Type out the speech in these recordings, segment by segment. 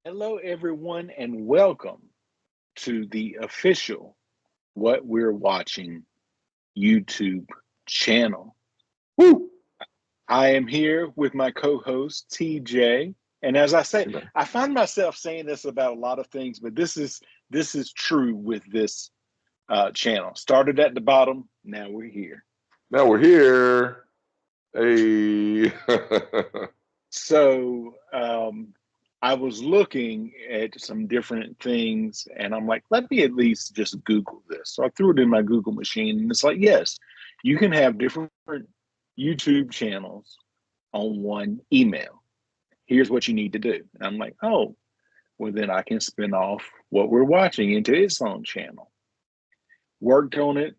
Hello, everyone, and welcome to the official What We're Watching YouTube channel. Woo! I am here with my co host, TJ. And as I say, Amen. I find myself saying this about a lot of things, but this is true with this channel. Started at the bottom, now we're here. Now we're here. Hey. So I was looking at some different things and I'm like, let me at least just Google this. So I threw it in my Google machine and it's like, yes, you can have different YouTube channels on one email. Here's what you need to do. And I'm like, oh, well, then I can spin off what we're watching into its own channel. Worked on it,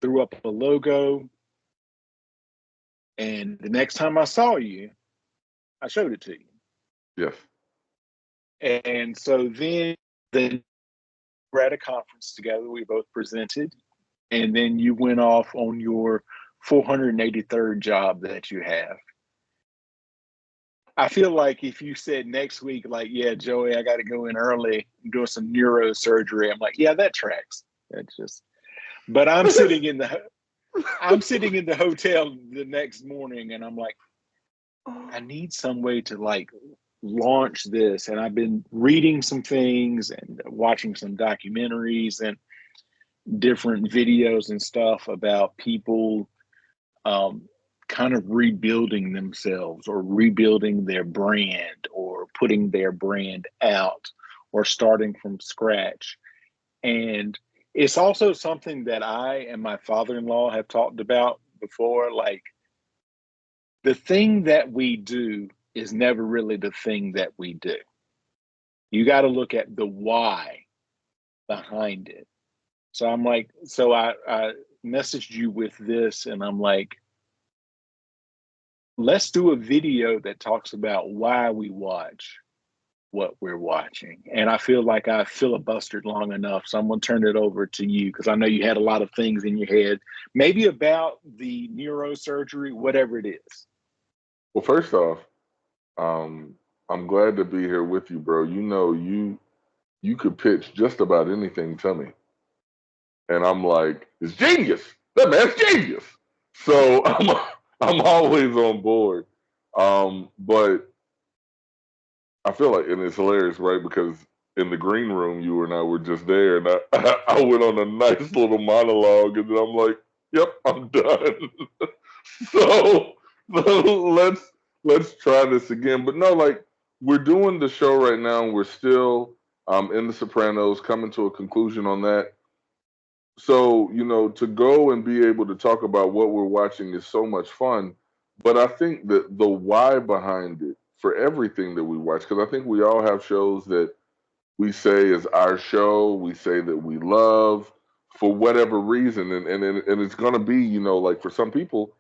threw up a logo, and the next time I saw you, I showed it to you. Yes. And so then we're at a conference together. We both presented, and then you went off on your 483rd job that you have. I feel like if you said next week, like, yeah, Joey, I got to go in early, I'm doing some neurosurgery. I'm like, yeah, that tracks. That's just. But I'm sitting in the hotel the next morning, and I'm like, I need some way to like launch this. And I've been reading some things and watching some documentaries and different videos and stuff about people um, kind of rebuilding themselves or rebuilding their brand or putting their brand out or starting from scratch. And it's also something that I and my father in law have talked about before. Like, the thing that we do is never really the thing that we do. You got to look at the why behind it. So I messaged you with this, and I'm like, let's do a video that talks about why we watch what we're watching. And I feel like I filibustered long enough, so I'm gonna turn it over to you because I know you had a lot of things in your head, maybe about the neurosurgery, whatever it is. Well, first off, um, I'm glad to be here with you, bro. You could pitch just about anything to me, and I'm like, it's genius. That man's genius. So I'm always on board. But I feel like, and it's hilarious, right? Because in the green room, you and I were just there, and I went on a nice little monologue, and then I'm like, "Yep, I'm done." so, so let's try this again. But no, like we're doing the show right now, and we're still in The Sopranos, coming to a conclusion on that. So to go and be able to talk about what we're watching is so much fun. But I think that the why behind it for everything that we watch, because I think we all have shows that we say is our show, we say that we love for whatever reason, and it's gonna be, like for some people,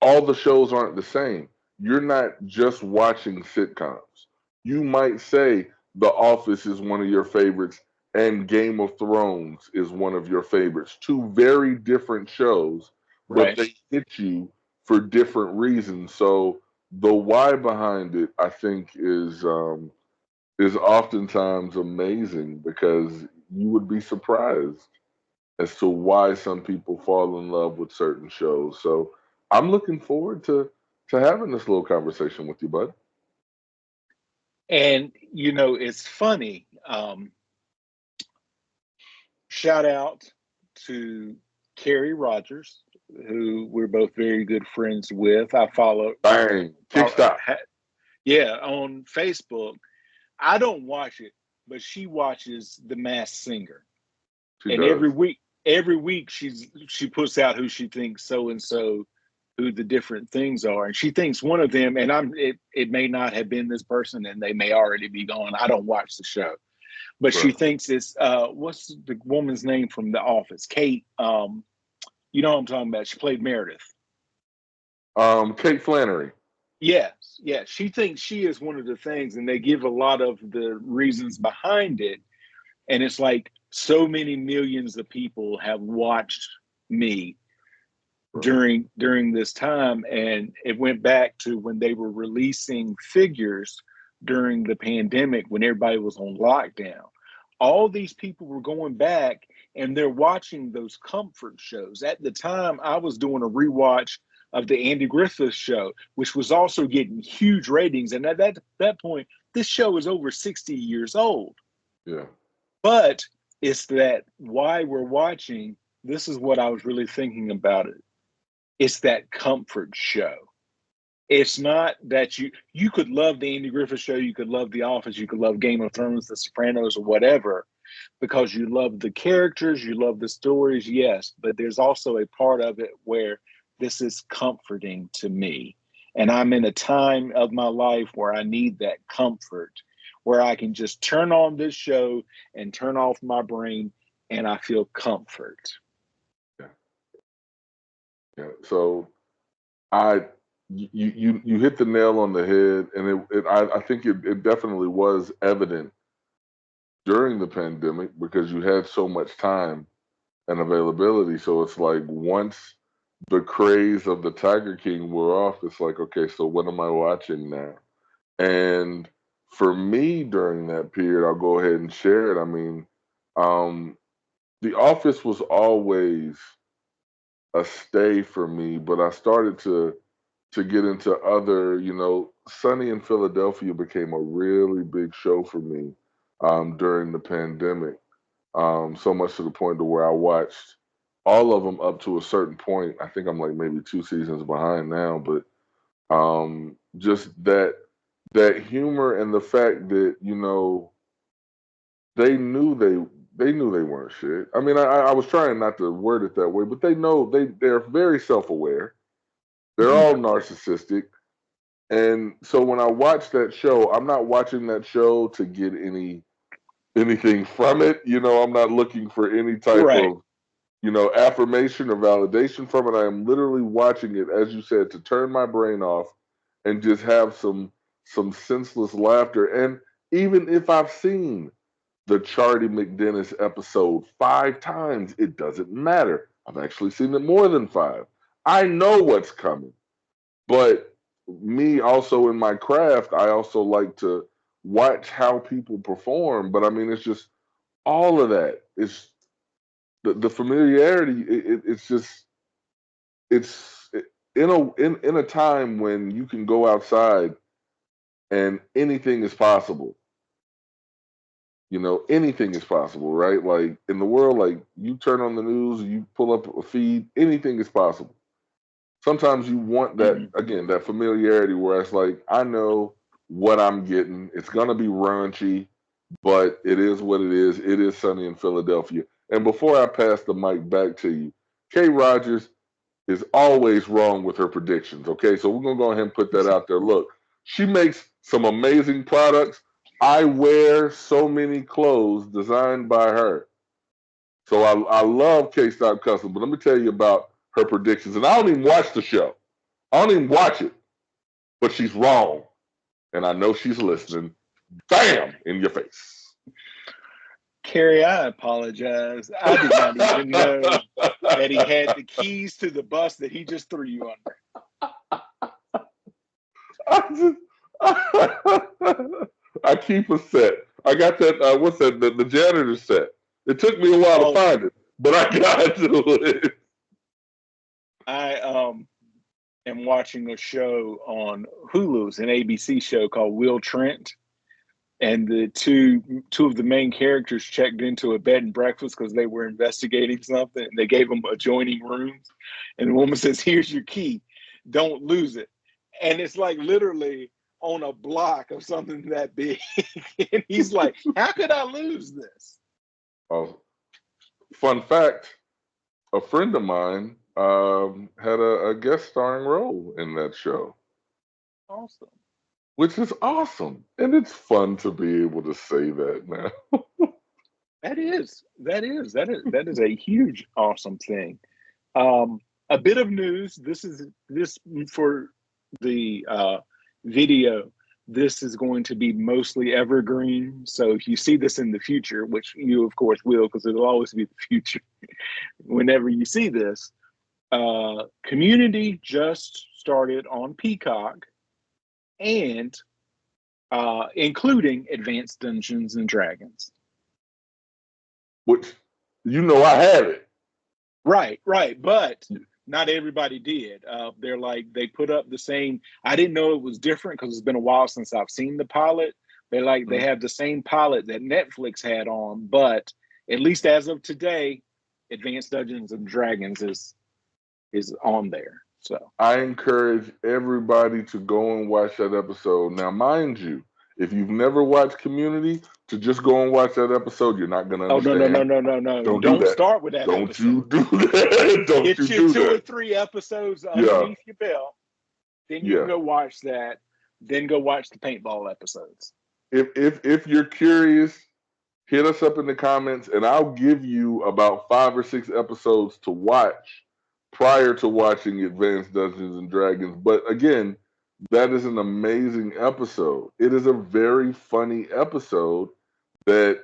all the shows aren't the same. You're not just watching sitcoms. You might say The Office is one of your favorites and Game of Thrones is one of your favorites. Two very different shows, but Right. they hit you for different reasons. So the why behind it, I think, is oftentimes amazing because you would be surprised as to why some people fall in love with certain shows. So I'm looking forward to having this little conversation with you, bud. And it's funny. Shout out to Carrie Rogers, who we're both very good friends with. I Bang, follow kickstop. yeah, on Facebook. I don't watch it, but she watches The Masked Singer, She and does. every week she puts out who she thinks so and so, who the different things are, and she thinks one of them, and it may not have been this person, and they may already be gone. I don't watch the show, but she Right. thinks it's what's the woman's name from The Office? Kate. You know what I'm talking about? She played Meredith. Kate Flannery. Yes, yes. She thinks she is one of the things, and they give a lot of the reasons behind it. And it's like so many millions of people have watched me Right. during this time, and it went back to when they were releasing figures during the pandemic when everybody was on lockdown. All these people were going back and they're watching those comfort shows. At the time, I was doing a rewatch of the Andy Griffith Show, which was also getting huge ratings. And at that point, this show is over 60 years old. Yeah. But it's that why we're watching, this is what I was really thinking about it. It's that comfort show. It's not that you could love the Andy Griffith Show, you could love The Office, you could love Game of Thrones, The Sopranos, or whatever, because you love the characters, you love the stories, yes. But there's also a part of it where this is comforting to me. And I'm in a time of my life where I need that comfort, where I can just turn on this show and turn off my brain and I feel comfort. Yeah. Yeah. So you hit the nail on the head, and I think it definitely was evident during the pandemic because you had so much time and availability. So it's like once the craze of the Tiger King wore off, it's like, okay, so what am I watching now? And for me during that period, I'll go ahead and share it. I mean, The Office was always a stay for me, but I started to get into other, Sunny in Philadelphia became a really big show for me during the pandemic. So much to the point to where I watched all of them up to a certain point. I think I'm like maybe 2 seasons behind now, but just that humor and the fact that they knew they weren't shit. I mean, I was trying not to word it that way, but they know they're very self-aware. They're all narcissistic. And so when I watch that show, I'm not watching that show to get anything from it. I'm not looking for any type Right. of, affirmation or validation from it. I am literally watching it, as you said, to turn my brain off and just have some senseless laughter. And even if I've seen the Charlie McDennis episode 5 times, it doesn't matter. I've actually seen it more than 5. I know what's coming. But me also in my craft, I also like to watch how people perform. But I mean, it's just all of that. It's the familiarity. It's just in a time when you can go outside and anything is possible. Anything is possible, right? Like in the world, like you turn on the news, you pull up a feed, anything is possible. Sometimes you want that, again, that familiarity where it's like, I know what I'm getting. It's going to be raunchy, but it is what it is. It is sunny in Philadelphia. And before I pass the mic back to you, Kay Rogers is always wrong with her predictions, okay? So we're going to go ahead and put that out there. Look, she makes some amazing products. I wear so many clothes designed by her. So I love K-Stop Custom, but let me tell you about her predictions. And I don't even watch the show. I don't even watch it. But she's wrong. And I know she's listening. Bam! In your face. Carrie, I apologize. I did not even know that he had the keys to the bus that he just threw you under. I keep a set. I got that, what's that, the janitor set. It took me a while to find it, but I got to it. I am watching a show on Hulu. It's an ABC show called Will Trent. And the two of the main characters checked into a bed and breakfast because they were investigating something. And they gave them adjoining rooms. And the woman says, "Here's your key. Don't lose it." And it's like literally on a block of something that big. And he's like, "How could I lose this?" Fun fact, a friend of mine had a guest starring role in that show. Awesome. Which is awesome. And it's fun to be able to say that now. That is a huge, awesome thing. A bit of news. This for the video. This is going to be mostly evergreen. So if you see this in the future, which you of course will, because it'll always be the future, whenever you see this, Community just started on Peacock, and including Advanced Dungeons and Dragons. Which, I have it. Right. But not everybody did. They're like, they put up the same. I didn't know it was different because it's been a while since I've seen the pilot. They have the same pilot that Netflix had on, but at least as of today, Advanced Dungeons and Dragons is on there. So I encourage everybody to go and watch that episode. Now, mind you, if you've never watched Community, to just go and watch that episode, you're not going to understand. No. Don't do that. Start with that. Don't episode. you do that. Don't Get you your do 2 that. or 3 episodes underneath your belt. Then you can go watch that. Then go watch the paintball episodes. If you're curious, hit us up in the comments, and I'll give you about 5 or 6 episodes to watch prior to watching Advanced Dungeons and Dragons. But again, that is an amazing episode. It is a very funny episode that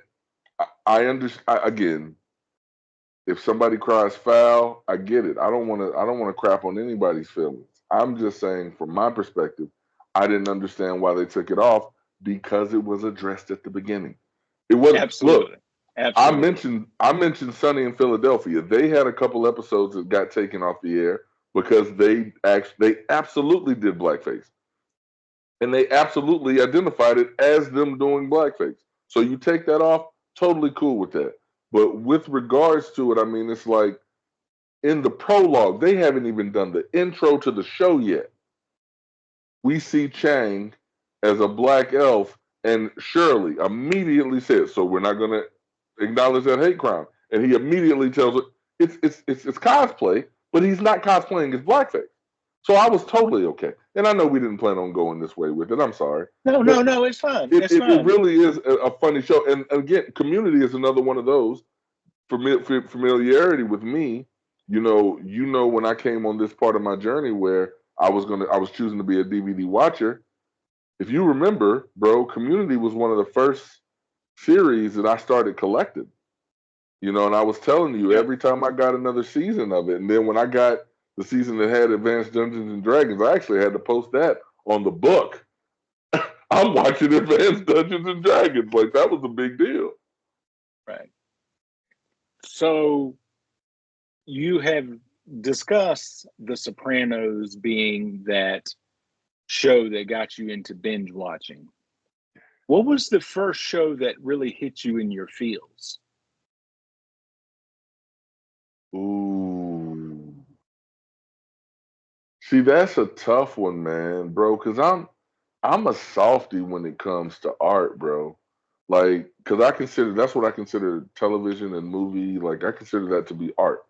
I understand. Again, if somebody cries foul, I get it. I don't want to crap on anybody's feelings. I'm just saying, from my perspective, I didn't understand why they took it off because it was addressed at the beginning. It wasn't. Absolutely. Look, Absolutely. I mentioned Sunny in Philadelphia. They had a couple episodes that got taken off the air because they absolutely did blackface, and they absolutely identified it as them doing blackface. So you take that off, totally cool with that. But with regards to it, I mean, it's like in the prologue, they haven't even done the intro to the show yet. We see Chang as a black elf, and Shirley immediately says, "So we're not going to acknowledge that hate crime." And he immediately tells her it's cosplay, but he's not cosplaying as blackface. So I was totally okay. And I know we didn't plan on going this way with it. I'm sorry. No, it's fine. It really is a funny show. And again, Community is another one of those. Familiarity with me, when I came on this part of my journey where I was choosing to be a DVD watcher. If you remember, bro, Community was one of the first series that I started collecting. And I was telling you, every time I got another season of it, and then when I got the season that had Advanced Dungeons and Dragons, I actually had to post that on the book. I'm watching Advanced Dungeons and Dragons. Like, that was a big deal. Right. So you have discussed The Sopranos being that show that got you into binge watching. What was the first show that really hit you in your feels? Ooh. See, that's a tough one, man, bro, because I'm a softy when it comes to art, bro. Like, because that's what I consider television and movie. Like, I consider that to be art.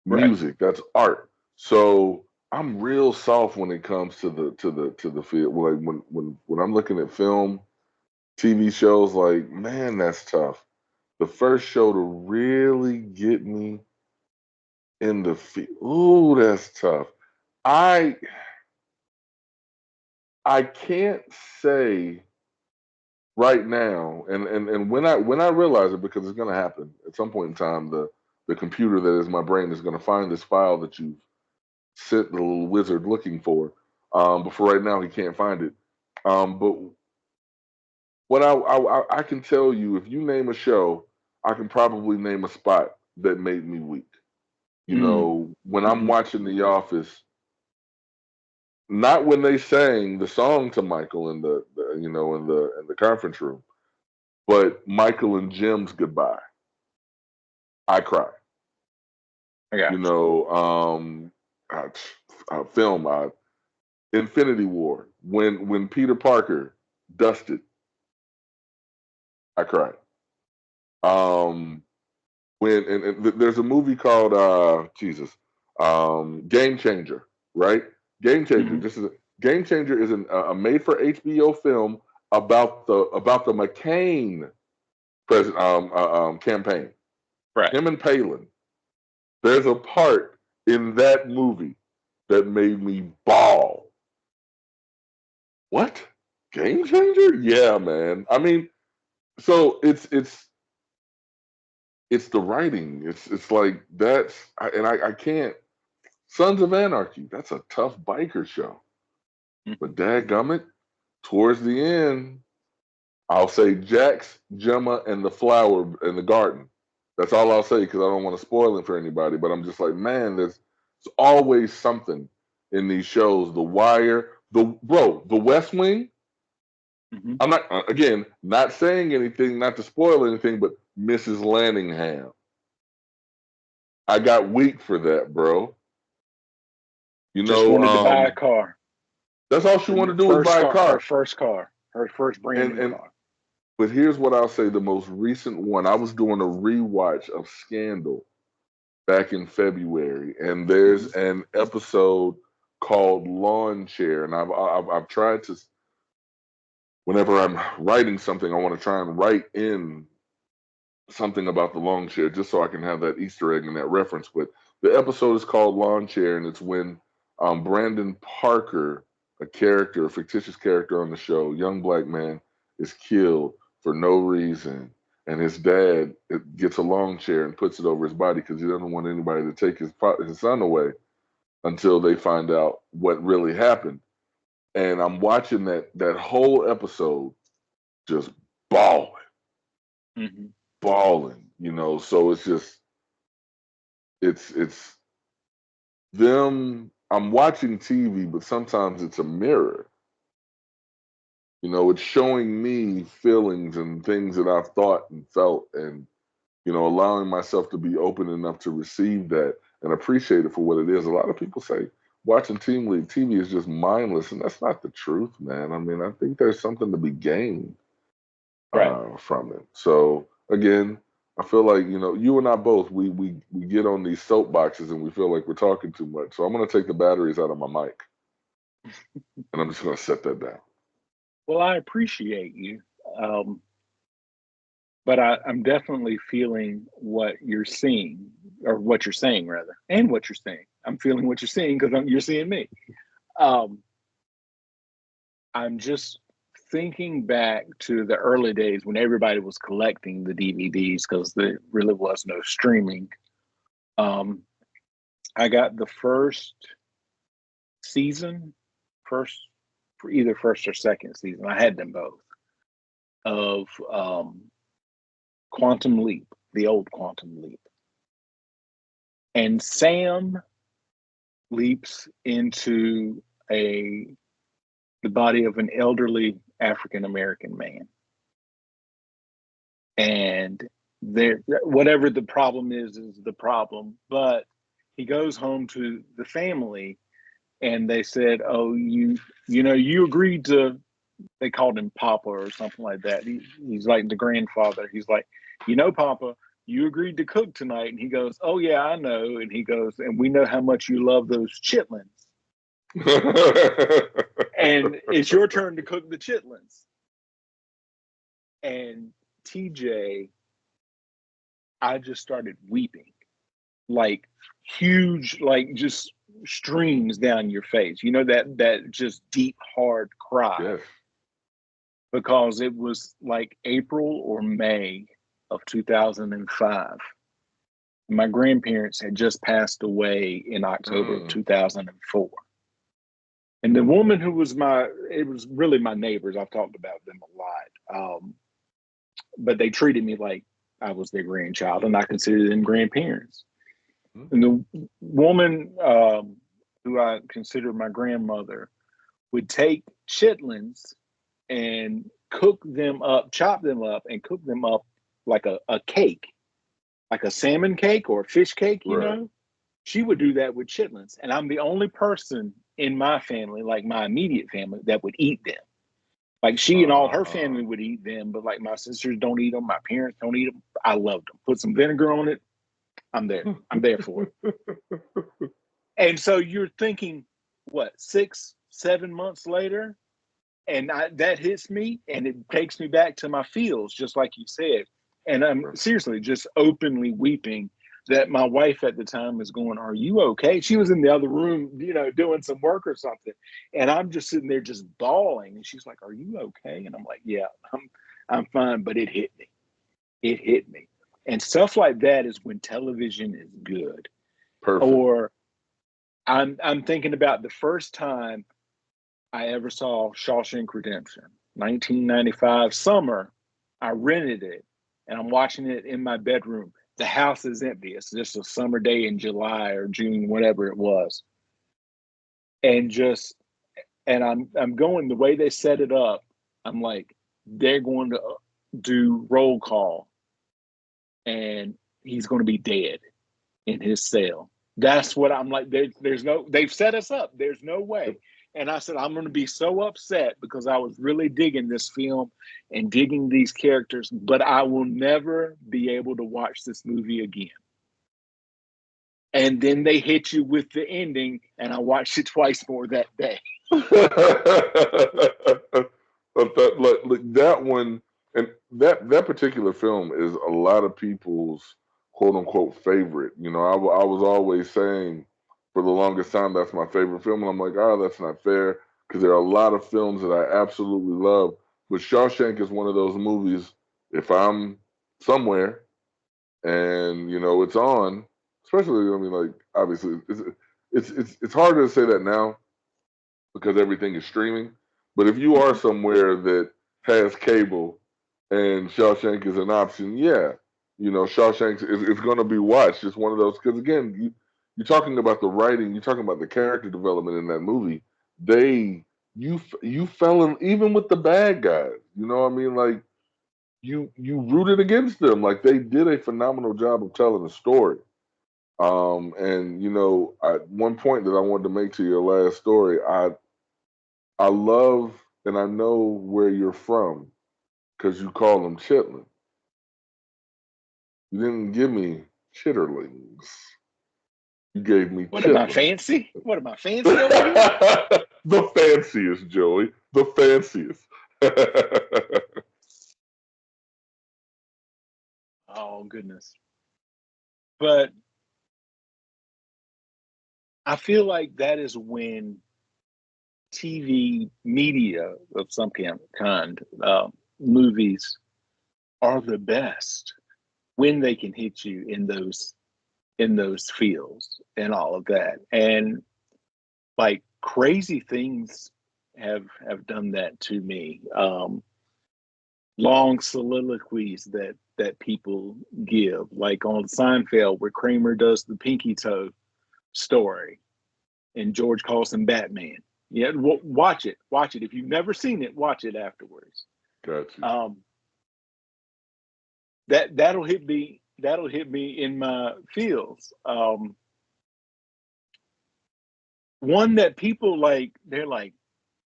Music, that's art. So I'm real soft when it comes to the field. Like when I'm looking at film, TV shows, like, man, that's tough. The first show to really get me in the field, ooh, that's tough. I can't say right now, and when I realize it, because it's gonna happen at some point in time, the computer that is my brain is gonna find this file that you've sent the little wizard looking for. But for right now, he can't find it. But what I can tell you, if you name a show, I can probably name a spot that made me weak. When I'm watching The Office, not when they sang the song to Michael in the conference room, but Michael and Jim's goodbye. I cry. Film Infinity War, when Peter Parker dusted, I cried. There's a movie called Game Changer, right? Game Changer. Game Changer is a made for HBO film about the McCain campaign. Right. Him and Palin. There's a part in that movie that made me bawl. What? Game Changer? Yeah, man. I mean, so it's the writing. It's like I can't. Sons of Anarchy. That's a tough biker show. But dadgummit, towards the end, I'll say Jax, Gemma, and the flower in the garden. That's all I'll say because I don't want to spoil it for anybody. But I'm just like, man, there's always something in these shows. The Wire, the West Wing. Mm-hmm. I'm not again not saying anything, not to spoil anything, but Mrs. Lanningham. I got weak for that, bro. You Just know, wanted to buy a car. that's all she wanted to do was buy a car. Her first brand new car. But here's what I'll say: the most recent one. I was doing a rewatch of Scandal back in February, and there's an episode called Lawn Chair, and I've tried to. Whenever I'm writing something, I want to try and write in something about the lawn chair just so I can have that Easter egg and that reference. But the episode is called Lawn Chair, and it's when Brandon Parker, a fictitious character on the show, young black man, is killed for no reason. And his dad gets a lawn chair and puts it over his body because he doesn't want anybody to take his son away until they find out what really happened. And I'm watching that whole episode just bawling. Mm-hmm. Balling, so it's them. I'm watching TV, but sometimes it's a mirror. It's showing me feelings and things that I've thought and felt, and allowing myself to be open enough to receive that and appreciate it for what it is. A lot of people say watching Team League TV is just mindless, and that's not the truth, man. I mean, I think there's something to be gained from it. So again, I feel like you and I both we get on these soapboxes and we feel like we're talking too much. So I'm going to take the batteries out of my mic, and I'm just going to set that down. Well, I appreciate you, but I'm definitely feeling what you're seeing, or what you're saying rather, and what you're saying. I'm feeling what you're seeing because you're seeing me. I'm just thinking back to the early days when everybody was collecting the DVDs because there really was no streaming. I got the first season, for either first or second season. I had them both of Quantum Leap, the old Quantum Leap. And Sam leaps into the body of an elderly African American man. And whatever the problem is the problem. But he goes home to the family, and they said, "Oh, you agreed to." They called him Papa or something like that. He's like the grandfather. He's like, Papa, you agreed to cook tonight. And he goes, "Oh yeah, I know." And he goes, "And we know how much you love those chitlins." And it's your turn to cook the chitlins. And TJ, I just started weeping, like huge, like just streams down your face. That just deep, hard cry. Yes. Because it was like April or May of 2005. My grandparents had just passed away in October of 2004. And the woman who was it was really my neighbors. I've talked about them a lot. But they treated me like I was their grandchild, and I considered them grandparents. And the woman who I consider my grandmother would take chitlins and chop them up and cook them up like a cake, like a salmon cake or a fish cake, Right. She would do that with chitlins. And I'm the only person in my family, like my immediate family, that would eat them. Like she and all her family would eat them, but like my sisters don't eat them, my parents don't eat them. I loved them. Put some vinegar on it. I'm there. I'm there for it. And so you're thinking, what, 6-7 months later? And that hits me, and it takes me back to my feels, just like you said. And I'm seriously just openly weeping that my wife at the time was going, "Are you okay?" She was in the other room, doing some work or something. And I'm just sitting there just bawling. And she's like, "Are you okay?" And I'm like, "Yeah, I'm fine." But it hit me. It hit me. And stuff like that is when television is good. Perfect. Or I'm thinking about the first time I ever saw Shawshank Redemption. 1995 summer. I rented it and I'm watching it in my bedroom. The house is empty. It's just a summer day in July or June, whatever it was. And just and I'm going the way they set it up. I'm like, they're going to do roll call and he's going to be dead in his cell. That's what I'm like. There's no, they've set us up. There's no way. And I said, I'm going to be so upset because I was really digging this film and digging these characters, but I will never be able to watch this movie again. And then they hit you with the ending, and I watched it twice more that day. But that one and that particular film is a lot of people's quote unquote favorite. You know, I was always saying for the longest time that's my favorite film, and I'm like, oh, that's not fair because there are a lot of films that I absolutely love. But Shawshank is one of those movies. If I'm somewhere and it's on, especially I mean, like obviously it's harder to say that now because everything is streaming. But if you are somewhere that has cable and Shawshank is an option, yeah, Shawshank is going to be watched. It's one of those because again, you're talking about the writing, you're talking about the character development in that movie. You fell in even with the bad guys. You know what I mean? Like you rooted against them. Like they did a phenomenal job of telling a story. And one point that I wanted to make to your last story, I love and I know where you're from because you call them chitlin. You didn't give me chitterlings. You gave me What am I chitlins. fancy? What am I fancy over here? The fanciest, Joey. The fanciest. Oh, goodness. But I feel like that is when TV media of some kind, movies are the best when they can hit you in those fields and all of that. And like crazy things have done that to me. Long soliloquies that people give, like on Seinfeld, where Kramer does the pinky toe story, and George calls him Batman. Yeah, watch it. Watch it. If you've never seen it, watch it afterwards. Gotcha. That'll hit me. That'll hit me in my feels. One that people like, they're like,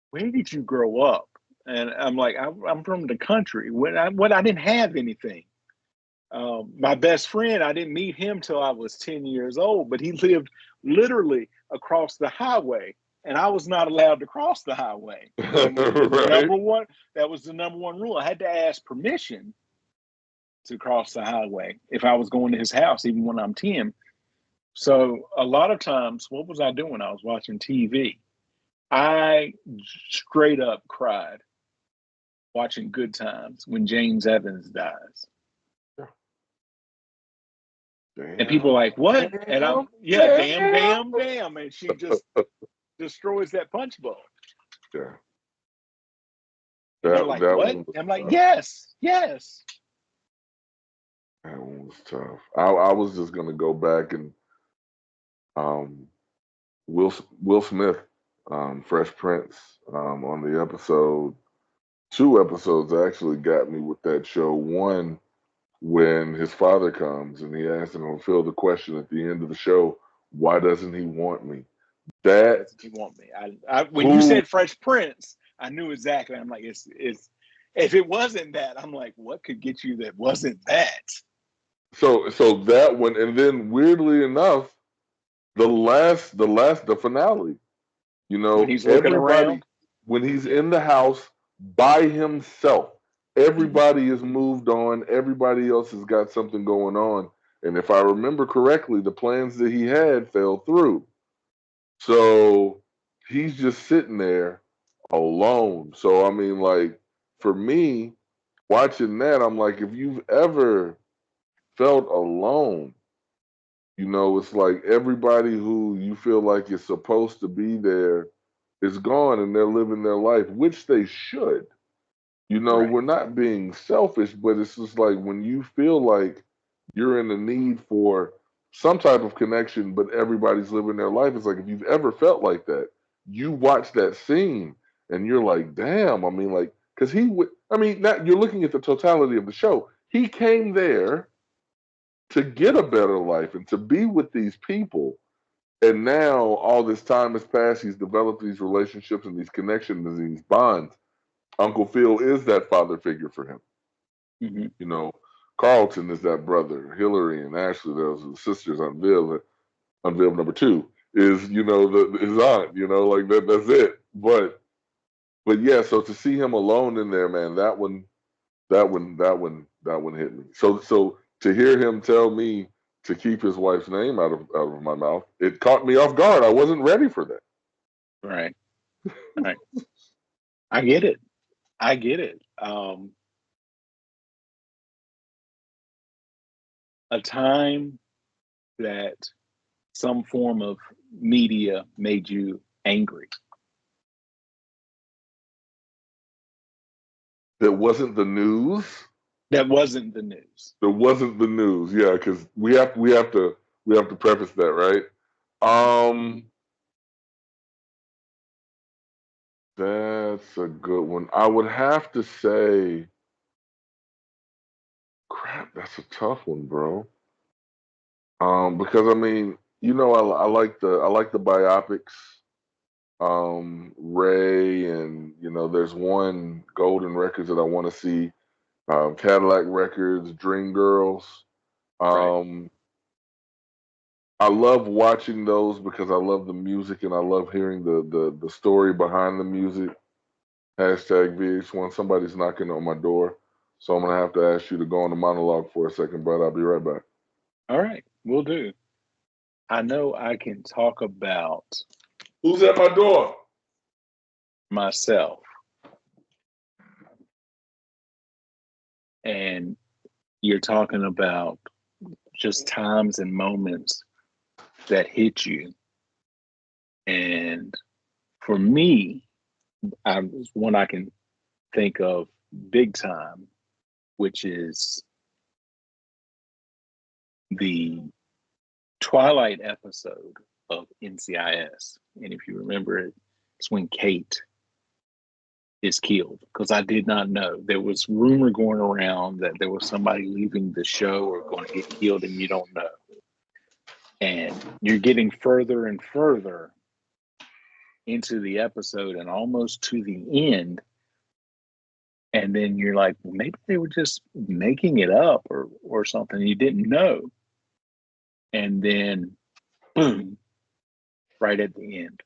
"Where did you grow up?" And I'm like, "I'm from the country. I didn't have anything." My best friend, I didn't meet him till I was 10 years old, but he lived literally across the highway, and I was not allowed to cross the highway. And Right. that was the number one rule. I had to ask permission to cross the highway if I was going to his house, even when I'm 10. So a lot of times, what was I doing? I was watching TV. I straight up cried watching Good Times when James Evans dies. Damn, And people are like, what? And I'm, yeah, damn. And she just destroys that punch bowl. Yeah. And they're like, That what? one was I'm like, tough. yes. That one was tough. I was just gonna go back and um Will Smith, Fresh Prince, on the episode, two episodes actually got me with that show. One, when his father comes and he asks him to fill the question at the end of the show, why doesn't he want me? Why That doesn't he want me? I when you who said Fresh Prince, I knew exactly. I'm like, it's if it wasn't that, I'm like, what could get you that wasn't that? so that one, and then weirdly enough, the finale. When he's looking Everybody around. when he's Yeah. in the house by himself, everybody Mm-hmm. is moved on. Everybody else has got something going on. And if I remember correctly, the plans that he had fell through. So he's just sitting there alone. So I mean, like for me, watching that, I'm like, if you've ever felt alone, it's like everybody who you feel like is supposed to be there is gone and they're living their life, which they should. Right. we're not being selfish, but it's just like when you feel like you're in the need for some type of connection, but everybody's living their life. It's like if you've ever felt like that, you watch that scene and you're like, damn. I mean, like, because he would. I mean, not, you're looking at the totality of the show. He came there to get a better life and to be with these people. And now all this time has passed. He's developed these relationships and these connections and these bonds. Uncle Phil is that father figure for him. Hmm. You know, Carlton is that brother. Hillary and Ashley, those are the sisters. Unveiled number two is his aunt. Like that. That's it. But yeah. So to see him alone in there, man, that one hit me. So to hear him tell me to keep his wife's name out of my mouth, it caught me off guard. I wasn't ready for that. Right. Right. I get it. I get it. A time that some form of media made you angry. That wasn't the news. That wasn't the news. That wasn't the news. Yeah, because we have to preface that, right? Um, that's a good one. I would have to say, crap. That's a tough one, bro. Because I mean, I like the biopics. Ray, and there's one Golden Records that I want to see. Cadillac Records, Dreamgirls. Right. Um, I love watching those because I love the music and I love hearing the story behind the music. Hashtag VH1. Somebody's knocking on my door, so I'm gonna have to ask you to go on the monologue for a second, but I'll be right back. All right. We'll do. I know I can talk about Who's at my door? myself, and you're talking about just times and moments that hit you. And for me, one I can think of big time, which is the Twilight episode of NCIS. And if you remember it, it's when Kate is killed. Because I did not know. There was rumor going around that there was somebody leaving the show or going to get killed, and you don't know. And you're getting further and further into the episode and almost to the end. And then you're like, well, maybe they were just making it up or something. You didn't know. And then boom, right at the end,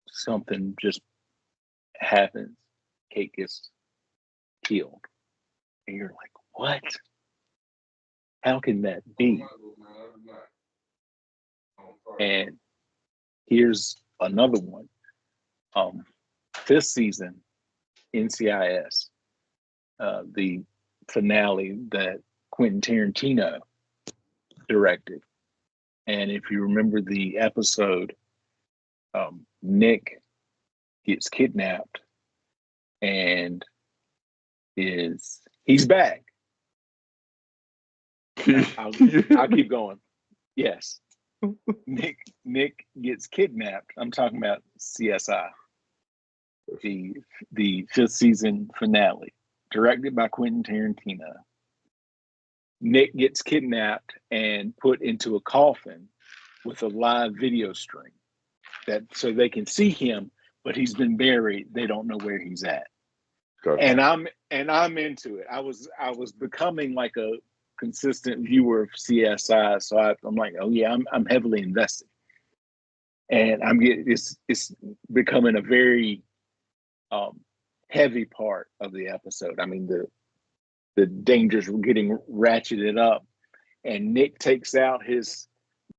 something just happens. Kate gets killed. And you're like, what? How can that be? And here's another one. This season, NCIS, the finale that Quentin Tarantino directed. And if you remember the episode, Nick gets kidnapped and he's back. I'll keep going. Yes. Nick gets kidnapped. I'm talking about CSI, the fifth season finale, directed by Quentin Tarantino. Nick gets kidnapped and put into a coffin with a live video stream that so they can see him, but he's been buried. They don't know where he's at. Gotcha. And I'm into it. I was becoming like a consistent viewer of CSI, so I'm like, oh yeah, I'm heavily invested, and it's becoming a very heavy part of the episode. I mean, the dangers were getting ratcheted up, and Nick takes out his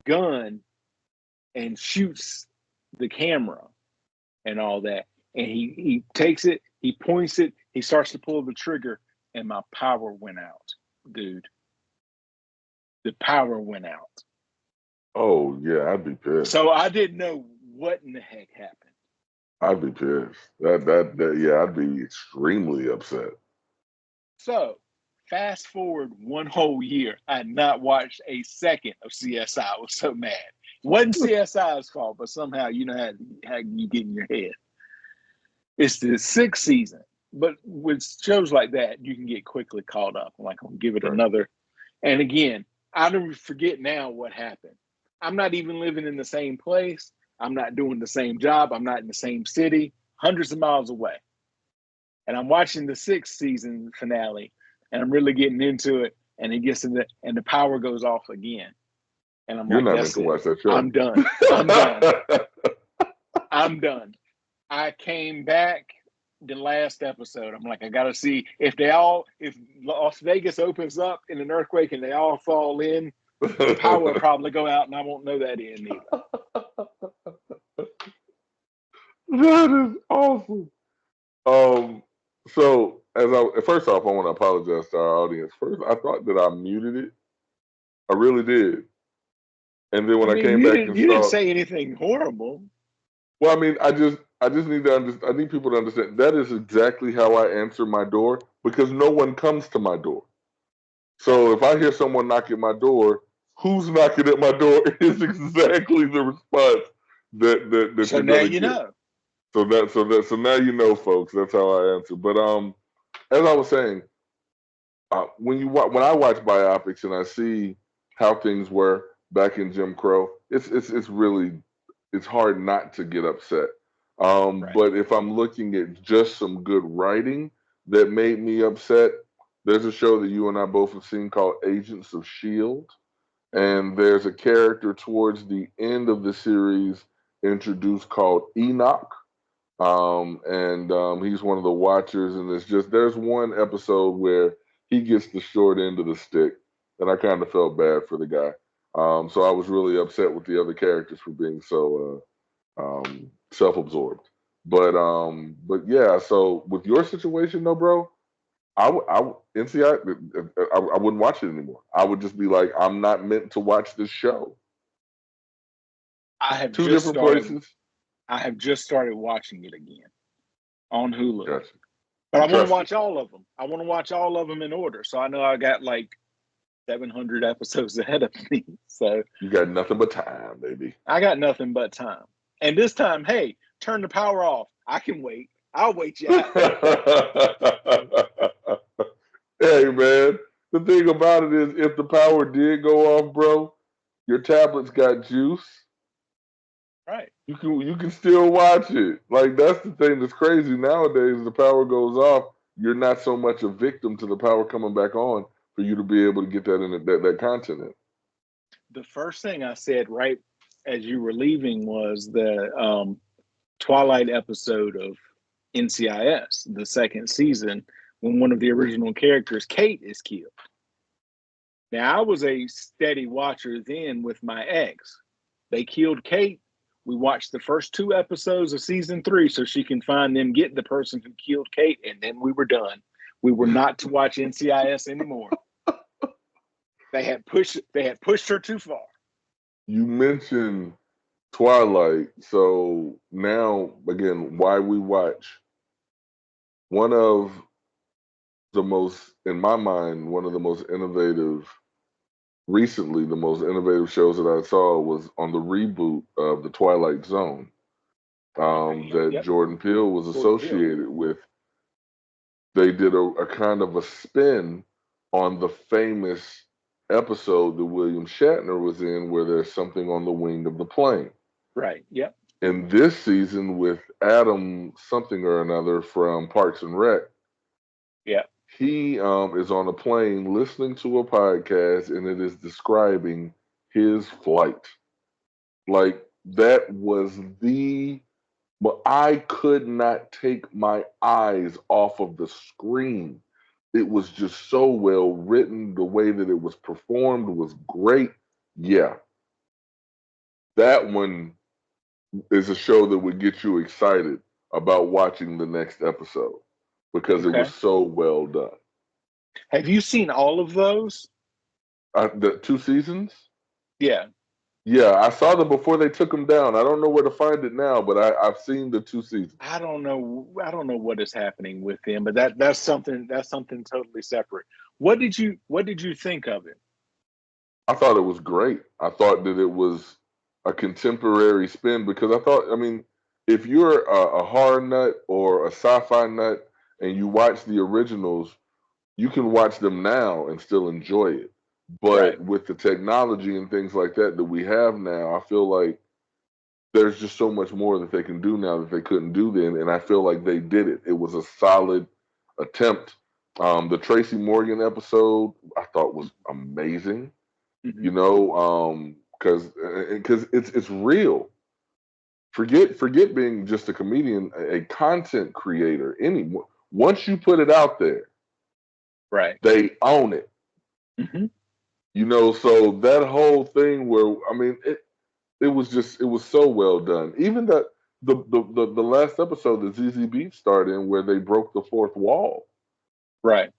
gun and shoots the camera and all that. And he takes it, he points it, he starts to pull the trigger, and my power went out, dude. The power went out. Oh yeah, I'd be pissed. So I didn't know what in the heck happened. I'd be pissed. That yeah, I'd be extremely upset. So, fast forward one whole year, I had not watched a second of CSI. I was so mad. It wasn't CSI's fault, but somehow you know how you get in your head. It's the sixth season, but with shows like that, you can get quickly caught up. Like, I'm gonna give it Right. another. And again, I don't forget now what happened. I'm not even living in the same place. I'm not doing the same job. I'm not in the same city, hundreds of miles away. And I'm watching the sixth season finale, and I'm really getting into it. And it gets in and the power goes off again. And I'm You're like, not meant that's to it. watch that show. I'm done. I'm done. I'm done. I came back the last episode. I'm like, I gotta see if Las Vegas opens up in an earthquake and they all fall in, the power will probably go out and I won't know that end either. That is awesome. So first off, I want to apologize to our audience. First, I thought that I muted it. I really did. And then I when I mean, came back and you didn't saw, say anything horrible. well, I mean, I just need to understand. I need people to understand that is exactly how I answer my door because no one comes to my door. So if I hear someone knock at my door, who's knocking at my door is exactly the response that So you're now gonna you get. know. So now you know, folks. That's how I answer. But as I was saying, when I watch biopics and I see how things were back in Jim Crow, it's really it's hard not to get upset. Right. But if I'm looking at just some good writing that made me upset, there's a show that you and I both have seen called Agents of Shield, Mm-hmm. and there's a character towards the end of the series introduced called Enoch. He's one of the watchers, and there's one episode where he gets the short end of the stick, and I kind of felt bad for the guy. So I was really upset with the other characters for being so self-absorbed. But yeah. So with your situation, though, bro, NCI, I wouldn't watch it anymore. I would just be like, I'm not meant to watch this show. I have Two just different started places. I have just started watching it again on Hulu. Gotcha. But I You want to trust it. watch all of them. I want to watch all of them in order. So I know I got like 700 episodes ahead of me. So You got nothing but time, baby. I got nothing but time. And this time, hey, turn the power off. I can wait. I'll wait you out. Hey man, the thing about it is, if the power did go off, bro, your tablet's got juice. Right. You can still watch it. Like that's the thing that's crazy nowadays. The power goes off, you're not so much a victim to the power coming back on for you to be able to get that in that content in. The first thing I said right as you were leaving was the Twilight episode of NCIS, the second season, when one of the original characters, Kate, is killed. Now, I was a steady watcher then with my ex. They killed Kate. We watched the first two episodes of season 3 so she can find them, get the person who killed Kate, and then we were done. We were not to watch NCIS anymore. They had pushed her too far. You mentioned Twilight, so now again, why we watch one of the most, in my mind, one of the most innovative recently, the most innovative shows that I saw was on the reboot of The Twilight Zone, that Yep. Jordan Peele was Jordan Peele. associated with. They did a kind of a spin on the famous episode that William Shatner was in, where there's something on the wing of the plane. Right. Yep. In this season, with Adam something or another from Parks and Rec, Yep. he is on a plane listening to a podcast, and it is describing his flight. Like that was but I could not take my eyes off of the screen. It was just so well written. The way that it was performed was great. Yeah, that one is a show that would get you excited about watching the next episode because it was Okay. so well done. Have you seen all of those? The 2 seasons? Yeah. Yeah, I saw them before they took them down. I don't know where to find it now, but I've seen the 2 seasons. I don't know. I don't know what is happening with them, but that's something. That's something totally separate. What did you think of it? I thought it was great. I thought that it was a contemporary spin because I thought, I mean, if you're a horror nut or a sci-fi nut and you watch the originals, you can watch them now and still enjoy it. Right. But with the technology and things like that that we have now, I feel like there's just so much more that they can do now that they couldn't do then, and I feel like they did it. It was a solid attempt. The Tracy Morgan episode I thought was amazing. Hmm. You know, because it's real. Forget being just a comedian, a content creator. Once you put it out there, Right. they own it. Hmm. You know, so that whole thing where I mean, it was so well done. Even the last episode that ZZ Beats starred in, where they broke the fourth wall. Right.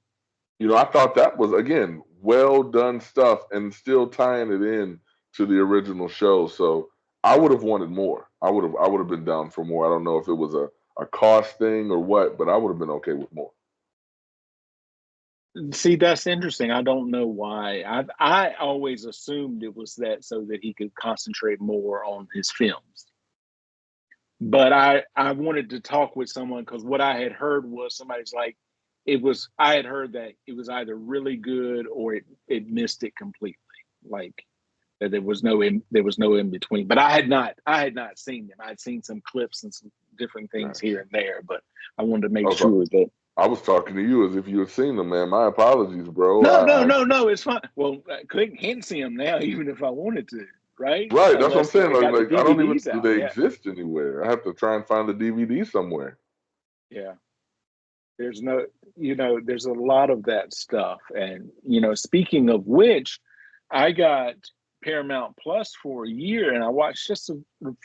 You know, I thought that was again well done stuff, and still tying it in to the original show. So I would have wanted more. I would have been down for more. I don't know if it was a cost thing or what, but I would have been okay with more. See, that's interesting. I don't know why. I always assumed it was that so that he could concentrate more on his films. But I wanted to talk with someone because what I had heard was somebody's like it was I had heard that it was either really good or it missed it completely. Like that there was no in between. But I had not seen them. I'd seen some clips and some different things here Nice. and there, but I wanted to make Okay. sure that I was talking to you as if you had seen them, man. My apologies, bro. no, it's fine. Well, I can't see them now, even if I wanted to, right? Right, that's what I'm Unless saying. I got the Like I don't even DVDs do out. they Yeah, exist anywhere. I have to try and find the DVD somewhere. yeah. There's no, there's a lot of that stuff, and speaking of which, I got Paramount Plus for a year, and I watched just a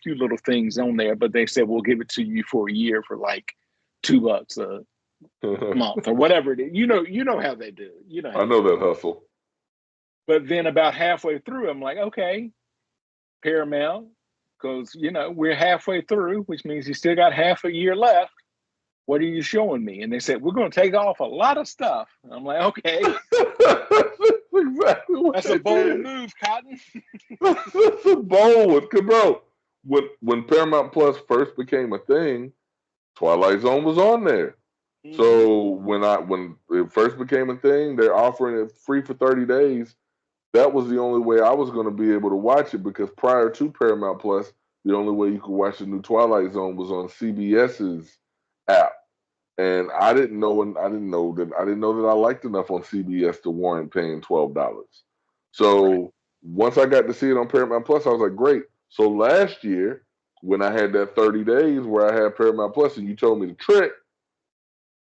few little things on there, but they said we'll give it to you for a year for like $2 a month or whatever it is. You know how they do. You know how I they know do that it. hustle. But then about halfway through, I'm like, okay, Paramount, because we're halfway through, which means you still got half a year left. What are you showing me? And they said, we're going to take off a lot of stuff. And I'm like, okay, That's exactly what that's they a bold did. move, Cotton. That's a bold one. 'Cause, bro, when Paramount Plus first became a thing, Twilight Zone was on there. Mm-hmm. So when it first became a thing, they're offering it free for 30 days. That was the only way I was going to be able to watch it because prior to Paramount Plus, the only way you could watch the new Twilight Zone was on CBS's app. And I didn't know that I liked enough on CBS to warrant paying $12. Right. So once I got to see it on Paramount Plus, I was like, great. So last year, when I had that 30 days where I had Paramount Plus and you told me the trick,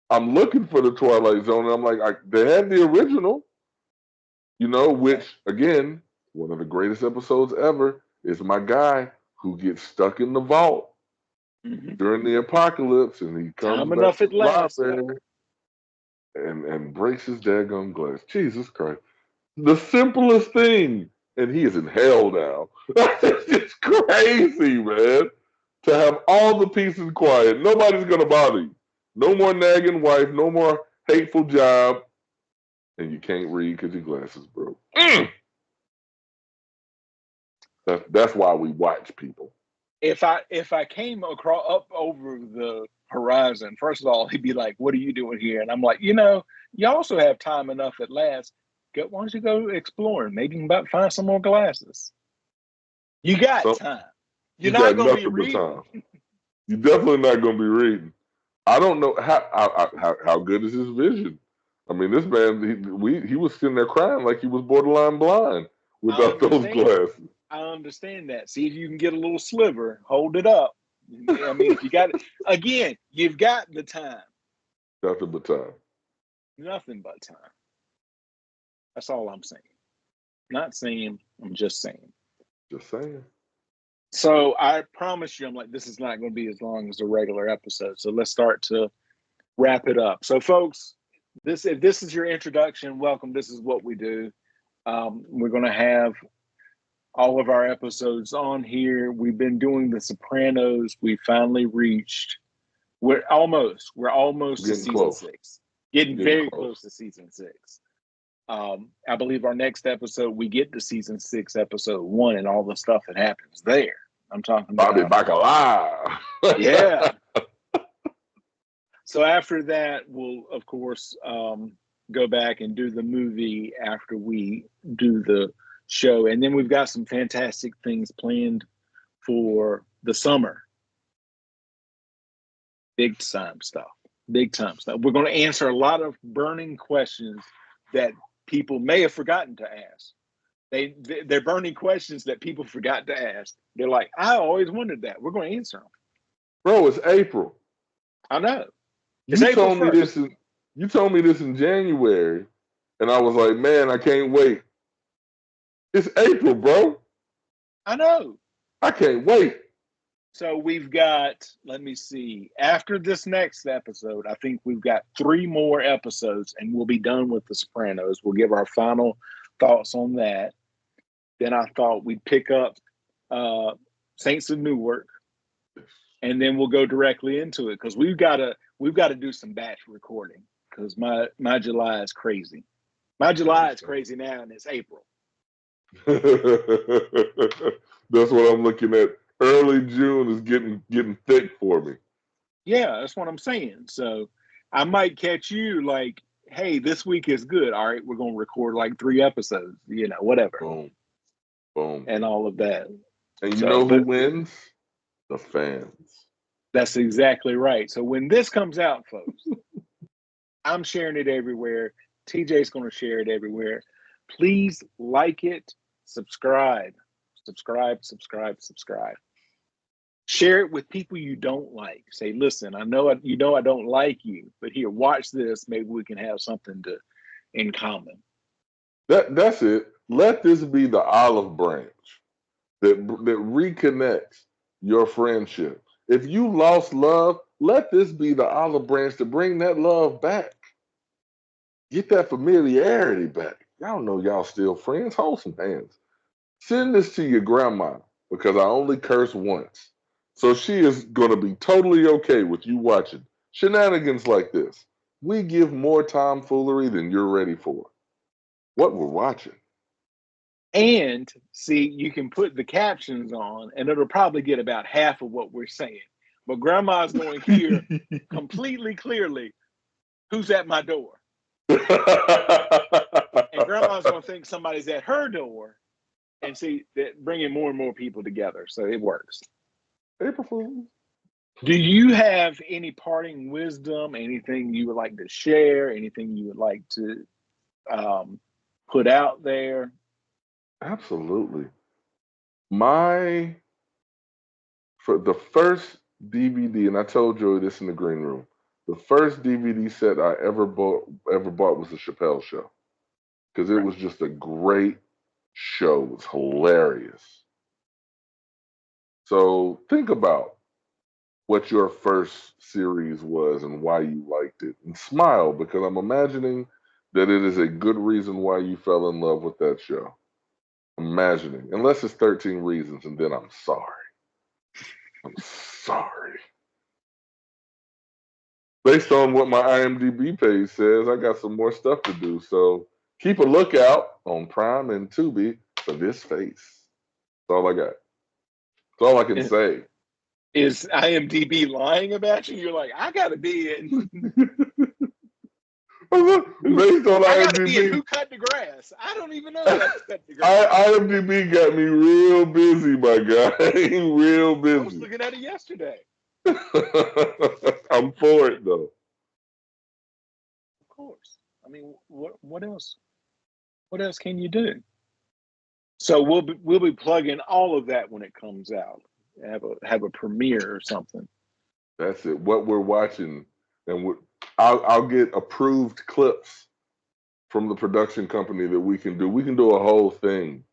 I'm looking for the Twilight Zone and I'm like, they had the original, Right. which again, one of the greatest episodes ever is my guy who gets stuck in the vault Mm-hmm. during the apocalypse and he comes Time back enough to at the last. library and breaks his daggum glass. Jesus Christ. The simplest thing. And he is in hell now. It's just crazy, man. To have all the peace and quiet. Nobody's gonna bother you. No more nagging wife, no more hateful job. And you can't read because your glasses broke. That's why we watch people. If I came across up over the horizon, first of all, he'd be like, "What are you doing here?" And I'm like, you also have time enough at last. Why don't you go exploring? Maybe you can about find some more glasses. You got So time. You're you not got gonna be nothing but reading. time. You're definitely not gonna be reading. I don't know how good is his vision. I mean, this man he was sitting there crying like he was borderline blind I without those understand. glasses. I understand that. See if you can get a little sliver. Hold it up. I mean, if you got it again, you've got the time. Nothing but time. Nothing but time. That's all I'm saying. Not saying. I'm just saying. Just saying. So I promise you, I'm like, this is not going to be as long as a regular episode. So let's start to wrap it up. So, folks, if this is your introduction, welcome. This is what we do. We're going to have all of our episodes on here. We've been doing The Sopranos. We finally reached. We're almost to Getting season close. 6. Getting Getting very close. close to season 6. I believe our next episode, we get to season 6, episode 1, and all the stuff that happens there. I'm talking Bobby about Bacala. yeah. So after that, we'll of course go back and do the movie after we do the show, and then we've got some fantastic things planned for the summer. Big time stuff. Big time stuff. We're going to answer a lot of burning questions that people may have forgotten to ask. They're burning questions that people forgot to ask. They're like, I always wondered that. We're going to answer them. Bro, it's April. I know. You told me this in January, and I was like, man, I can't wait. It's April, bro. I know. I can't wait. So we've got, let me see, after this next episode, I think we've got 3 more episodes and we'll be done with The Sopranos. We'll give our final thoughts on that. Then I thought we'd pick up Saints of Newark, and then we'll go directly into it because we've got to do some batch recording because my July is crazy. My July is crazy now, and it's April. That's what I'm looking at. Early June is getting thick for me. Yeah, that's what I'm saying. So I might catch you like, hey, this week is good. All right, we're gonna record like 3 episodes, whatever. Boom. Boom. And all of that. And you know who wins? The fans. That's exactly right. So when this comes out, folks, I'm sharing it everywhere. TJ's gonna share it everywhere. Please like it, subscribe. Share it with people you don't like. Say, listen, I know I don't like you, but here, watch this. Maybe we can have something in common. That's it. Let this be the olive branch that reconnects your friendship. If you lost love, let this be the olive branch to bring that love back. Get that familiarity back. Y'all know y'all still friends. Hold some hands. Send this to your grandma because I only curse once. So she is going to be totally okay with you watching shenanigans like this. We give more tomfoolery than you're ready for. What we're watching. And see, you can put the captions on and it'll probably get about half of what we're saying. But grandma's going to hear completely clearly, who's at my door? And grandma's going to think somebody's at her door and see that bringing more and more people together. So it works. April Fools. Do you have any parting wisdom, anything you would like to share, anything you would like to put out there? Absolutely. For the first DVD, and I told Joey this in the green room, the first DVD set I ever bought was the Chappelle Show. Because it was just a great show. It was hilarious. So think about what your first series was and why you liked it. And smile, because I'm imagining that it is a good reason why you fell in love with that show. Imagining. Unless it's 13 Reasons, and then I'm sorry. I'm sorry. Based on what my IMDb page says, I got some more stuff to do. So keep a lookout on Prime and Tubi for this face. That's all I got. That's all I can say. Is IMDb lying about you? You're like, I gotta be in. Based on IMDb, Who cut the grass? I don't even know who cut the grass. IMDb got me real busy, my guy. Real busy. I was looking at it yesterday. I'm for it though. Of course. I mean, what else? What else can you do? So we'll be plugging all of that when it comes out. Have a premiere or something. That's it. What we're watching, and I'll get approved clips from the production company that we can do. We can do a whole thing.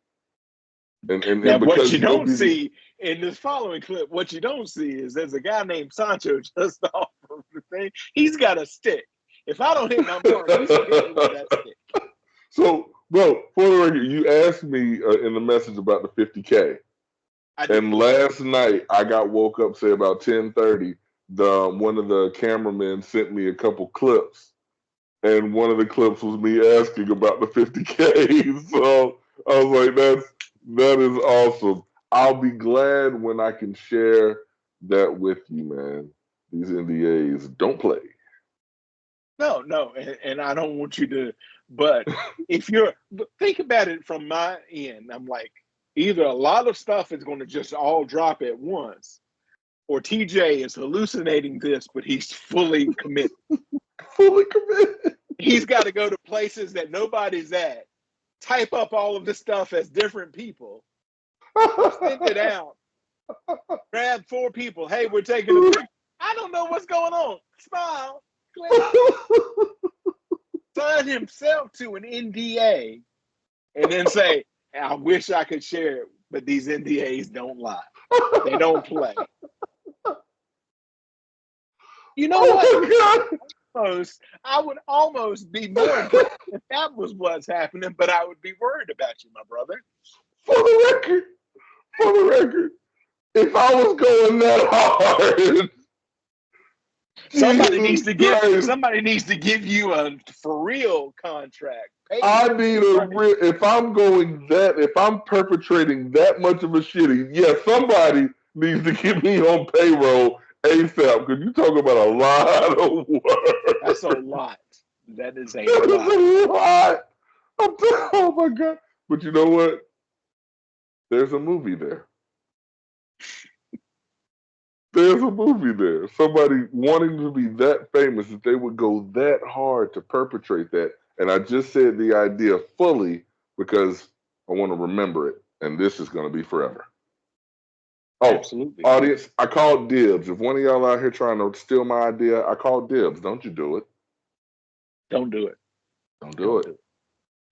And now, because what you don't see in this following clip, what you don't see is there's a guy named Sancho just off of the thing. He's got a stick. If I don't hit my mark, he's going to hit with that stick. So Bro, for the record, you asked me in the message about the 50K. And last night I got woke up, say about 10:30. One of the cameramen sent me a couple clips, and one of the clips was me asking about the 50K. So I was like, that is awesome. I'll be glad when I can share that with you, man. These NDAs don't play. No, and I don't want you to. But think about it from my end, I'm like, either a lot of stuff is going to just all drop at once, or TJ is hallucinating this, but he's fully committed. Fully committed. He's got to go to places that nobody's at, type up all of this stuff as different people, send it out, grab 4 people. Hey, we're taking a picture. I don't know what's going on. Smile. Sign himself to an NDA and then say, I wish I could share it, but these NDAs don't lie. They don't play. You know what? I would almost be more impressed if that was what's happening, but I would be worried about you, my brother. For the record, if I was going that hard, somebody needs to give you a for real contract. I need a real. If I'm perpetrating that much of a shitty, yeah, somebody needs to get me on payroll ASAP. Because you talk about a lot of work. That's a lot. That is a lot. Oh my god! But you know what? There's a movie there. There's a movie there. Somebody wanting to be that famous that they would go that hard to perpetrate that. And I just said the idea fully because I want to remember it. And this is going to be forever. Oh, absolutely. Audience, I called dibs. If one of y'all out here trying to steal my idea, I called dibs. Don't you do it. Don't do it. Don't do it.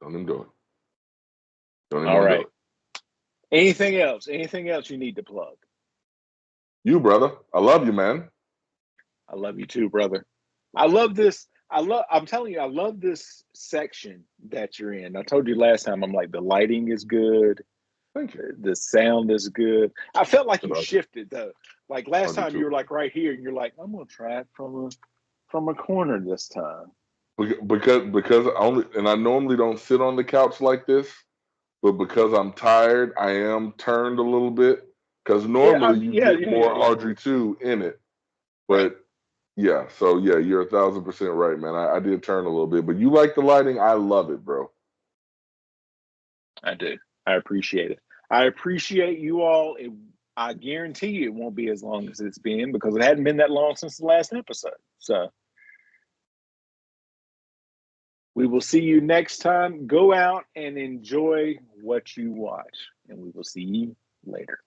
Don't even do it. Don't even do it. Anything else? Anything else you need to plug? You, brother. I love you, man. I love you too, brother. I love this. I'm telling you, I love this section that you're in. I told you last time, I'm like, the lighting is good. Thank you. The sound is good. I felt like you shifted though. Like last time you were like right here and you're like, I'm gonna try it from a corner this time. Because I normally don't sit on the couch like this, but because I'm tired, I am turned a little bit. Because normally you get more Audrey 2 in it. But yeah, so yeah, you're 1,000% right, man. I did turn a little bit, but you like the lighting. I love it, bro. I do. I appreciate it. I appreciate you all. I guarantee you it won't be as long as it's been because it hadn't been that long since the last episode. So we will see you next time. Go out and enjoy what you watch, and we will see you later.